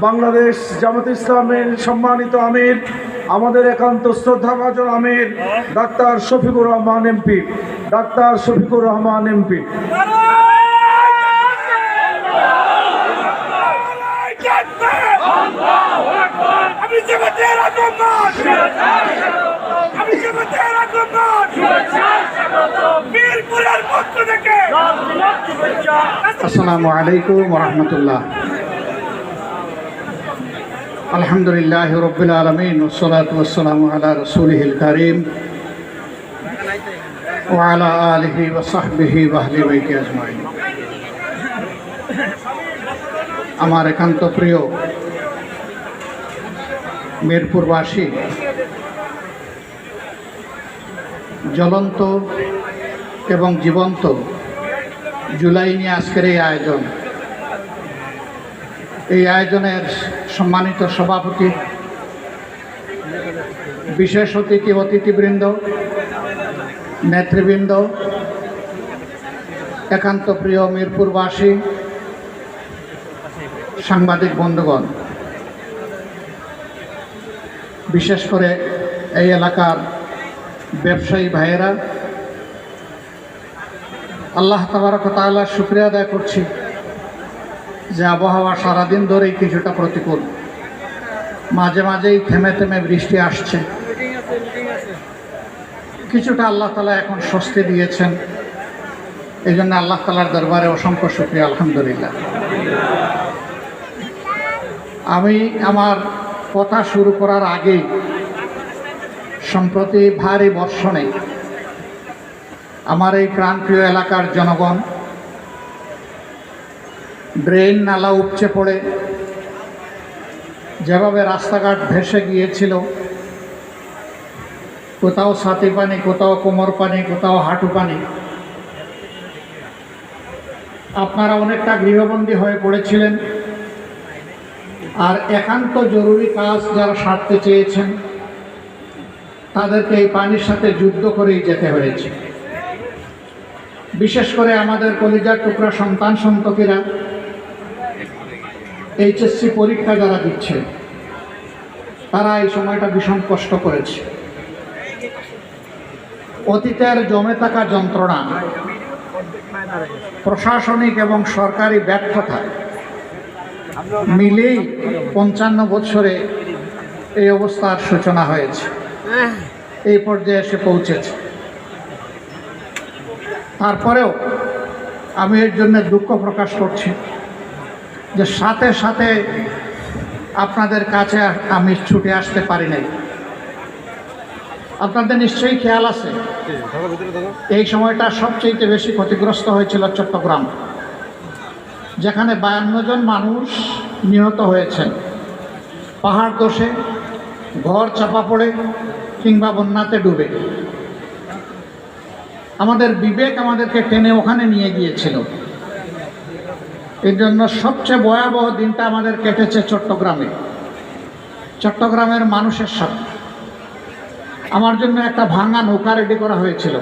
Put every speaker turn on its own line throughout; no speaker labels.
বাংলাদেশ জামাত ইসলামের সম্মানিত আমির, আমাদের একান্ত শ্রদ্ধাভাজন Amir doctor Shafiqur Rahman MP. Doctor Shafiqur Rahman MP.
আসসালামু আলাইকুম ওয়া রাহমাতুল্লাহ। আলহামদুলিল্লাহ রাব্বিল আলামিন ওয়াসসালাতু ওয়াসসালামু আলা রাসূলিহিল কারীম ওয়া আলা আলিহি ওয়া সাহবিহি ওয়া আহলি বাইতি আজমাইন। আমার একান্ত প্রিয় মিরপুরবাসী, জ্বলন্ত এবং জীবন্ত জুলাই নিয়ে আজকের এই আয়োজন। এই আয়োজনের সম্মানিত সভাপতি, বিশেষ অতিথিবৃন্দ, নেতৃবৃন্দ, একান্ত প্রিয় মিরপুরবাসী, সাংবাদিক বন্ধুগণ, বিশেষ করে এই এলাকার ব্যবসায়ী ভাইয়েরা, আল্লাহ তাবারক ওয়া তাআলার শুকরিয়া আদায় করছি যে আবহাওয়া সারাদিন ধরেই কিছুটা প্রতিকূল, মাঝে মাঝেই থেমে থেমে বৃষ্টি আসছে। কিছুটা আল্লাহ তাআলা এখন স্বস্তি দিয়েছেন, এই জন্য আল্লাহ তাআলার দরবারে অসংখ্য শুকরিয়া, আলহামদুলিল্লাহ। আমি আমার কথা শুরু করার আগেই সম্প্রতি ভারী বর্ষণে আমার এই প্রাণপ্রিয় এলাকার জনগণ ড্রেন নালা উপচে পড়ে যেভাবে রাস্তাঘাট ভেসে গিয়েছিল, কোথাও ছাতি পানি, কোথাও কোমর পানি, কোথাও হাঁটু পানি, আপনারা অনেকটা গৃহবন্দী হয়ে পড়েছিলেন। আর একান্ত জরুরি কাজ যারা সারতে চেয়েছেন তাদেরকে এই পানির সাথে যুদ্ধ করেই যেতে হয়েছে। বিশেষ করে আমাদের কলিজার টুকরা সন্তান সন্ততিরা এইচএসসি পরীক্ষা যারা দিচ্ছে, তারা এই সময়টা ভীষণ কষ্ট করেছে। অতীতের জমে থাকা যন্ত্রণা, প্রশাসনিক এবং সরকারি ব্যর্থতা মিলেই 55 বছরে এই অবস্থার সূচনা হয়েছে, এই পর্যায়ে এসে পৌঁছেছে। তারপরেও আমি এর জন্য দুঃখ প্রকাশ করছি যে সাথে সাথে আপনাদের কাছে আমি ছুটে আসতে পারি নাই। আপনাদের নিশ্চয়ই খেয়াল আছে, এই সময়টা সবচেয়ে বেশি ক্ষতিগ্রস্ত হয়েছিল চট্টগ্রাম, যেখানে 52 জন মানুষ নিহত হয়েছেন পাহাড় ধসে, ঘর চাপা পড়ে কিংবা বন্যাতে ডুবে। আমাদের বিবেক আমাদেরকে টেনে ওখানে নিয়ে গিয়েছিল। এর জন্য সবচেয়ে ভয়াবহ দিনটা আমাদের কেটেছে চট্টগ্রামে, চট্টগ্রামের মানুষের সাথে। আমার জন্য একটা ভাঙা নৌকা রেডি করা হয়েছিল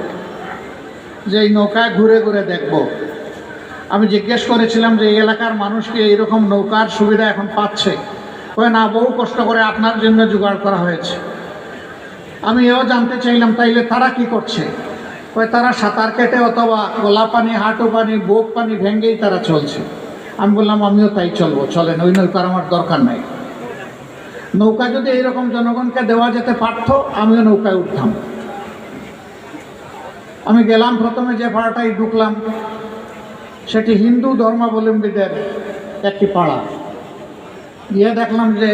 যে এই নৌকায় ঘুরে ঘুরে দেখব। আমি জিজ্ঞেস করেছিলাম যে এই এলাকার মানুষ কি এইরকম নৌকার সুবিধা এখন পাচ্ছে? কই না, বহু কষ্ট করে আপনার জন্য জোগাড় করা হয়েছে। আমি এও জানতে চাইলাম তাইলে তারা কি করছে? কই তারা সাঁতার কেটে অথবা গলা পানি, হাঁটু পানি, বুক পানি ভেঙ্গেই তারা চলছে। আমি বললাম আমিও তাই চলবো, চলেন, ওই নৌকার আমার দরকার নাই। নৌকা যদি এইরকম জনগণকে দেওয়া যেতে পারত, আমিও নৌকায় উঠতাম। আমি গেলাম, প্রথমে যে পাড়াটাই ঢুকলাম সেটি হিন্দু ধর্মাবলম্বীদের একটি পাড়া। গিয়ে দেখলাম যে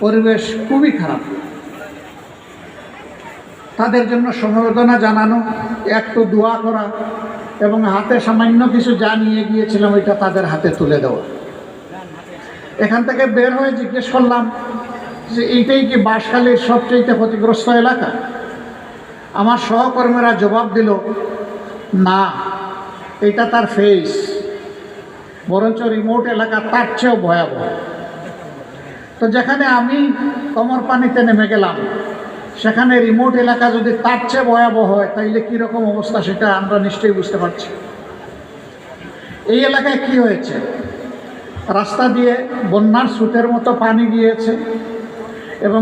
পরিবেশ খুবই খারাপ। তাদের জন্য সমবেদনা জানানো, একটু দোয়া করা এবং হাতে সামান্য কিছু যা নিয়ে গিয়েছিলাম ওইটা তাদের হাতে তুলে দেওয়া। এখান থেকে বের হয়ে জিজ্ঞেস করলাম যে এইটাই কি বাঁশখালীর সবচেয়ে ক্ষতিগ্রস্ত এলাকা? আমার সহকর্মীরা জবাব দিল, না, এটা তার ফেস, বরঞ্চ রিমোট এলাকা তার চেয়েও ভয়াবহ। তো যেখানে আমি কোমর পানিতে নেমে গেলাম, সেখানে রিমোট এলাকা যদি তার চেয়ে ভয়াবহ হয়, তাইলে কীরকম অবস্থা সেটা আমরা নিশ্চয়ই বুঝতে পারছি। এই এলাকায় কি হয়েছে? রাস্তা দিয়ে বন্যার স্রোতের মতো পানি গিয়েছে।